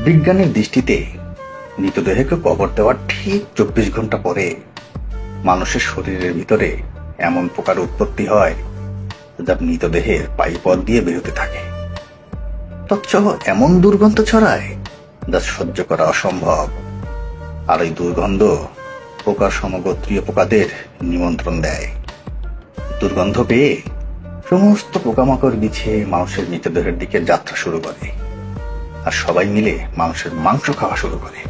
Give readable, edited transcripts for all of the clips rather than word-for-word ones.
বিজ্ঞানের দৃষ্টিতে মৃতদেহকে কবর দেওয়ার ঠিক 24 ঘন্টা পরে মানুষের শরীরের ভিতরে এমন পোকার উৎপত্তি হয় যা মৃতদেহের পায়ুপথ দিয়ে বেরোতে থাকে। তৎসহ এমন দুর্গন্ধ ছড়ায় যা সহ্য করা অসম্ভব। আর এই দুর্গন্ধ পোকার সমগোত্রীয় পোকাদের নিমন্ত্রণ দেয়। দুর্গন্ধ পেয়ে সমস্ত পোকামাকড় বিছিয়ে মানুষের মৃতদেহের দিকে যাত্রা শুরু করে, আর সবাই মিলে মানুষের মাংস খাওয়া শুরু করে।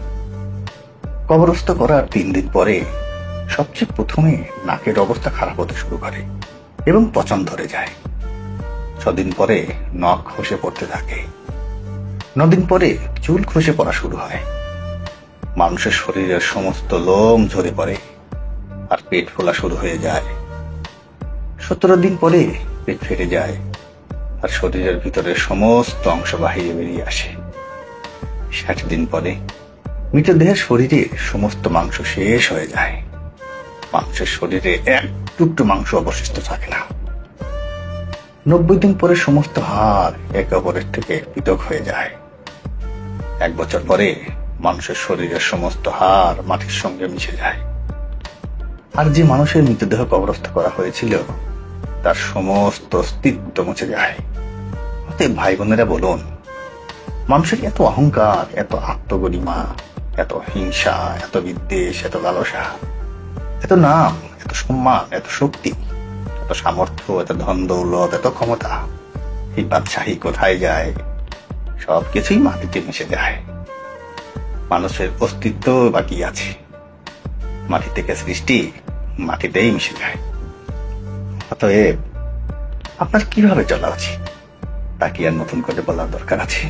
কবরস্থ করার 3 দিন পরে সবচেয়ে প্রথমে নাকের অবস্থা খারাপ হতে শুরু করে এবং পচন ধরে যায়। 6 দিন পরে নখ খসে পড়তে থাকে। 9 দিন পরে চুল খসে পড়া শুরু হয়। মানুষের শরীরের সমস্ত লোম ঝরে পড়ে আর পেট ফোলা শুরু হয়ে যায়। 17 দিন পরে পেট ফেটে যায় আর শরীরের ভিতরের সমস্ত অংশ বাহিরে বেরিয়ে আসে। 60 দিন পরে মৃতদেহের শরীরে সমস্ত মাংস শেষ হয়ে যায়। মানুষের শরীরে এক টুকরো মাংস অবশিষ্ট থাকে না। 90 দিন পরে সমস্ত হাড় একে অপরের থেকে পৃথক হয়ে যায়। 1 বছর পরে মানুষের শরীরের সমস্ত হাড় মাটির সঙ্গে মিশে যায়। আর যে মানুষের মৃতদেহ কবরস্থ করা হয়েছিল তার সমস্ত অস্তিত্ব মুছে যায়। অতএব ভাই বোনেরা বলুন, মানুষের এত অহংকার, এত আত্মগরিমা, এত হিংসা, এত বিদ্বেষ, এত লালসা, এত নাম, এত সম্মান, এত শক্তি, এত সামর্থ্য, এত ধন দৌলত, এত ক্ষমতা, এই বাদশাহী কোথায় যায়? সবকিছুই মাটিতে মিশে যায়। মানুষের অস্তিত্ব বাকি আছে। মাটি থেকে সৃষ্টি, মাটিতেই মিশে যায়। অতএব আপনার কিভাবে চলা উচিত তা কি আর নতুন করে বলার দরকার আছে?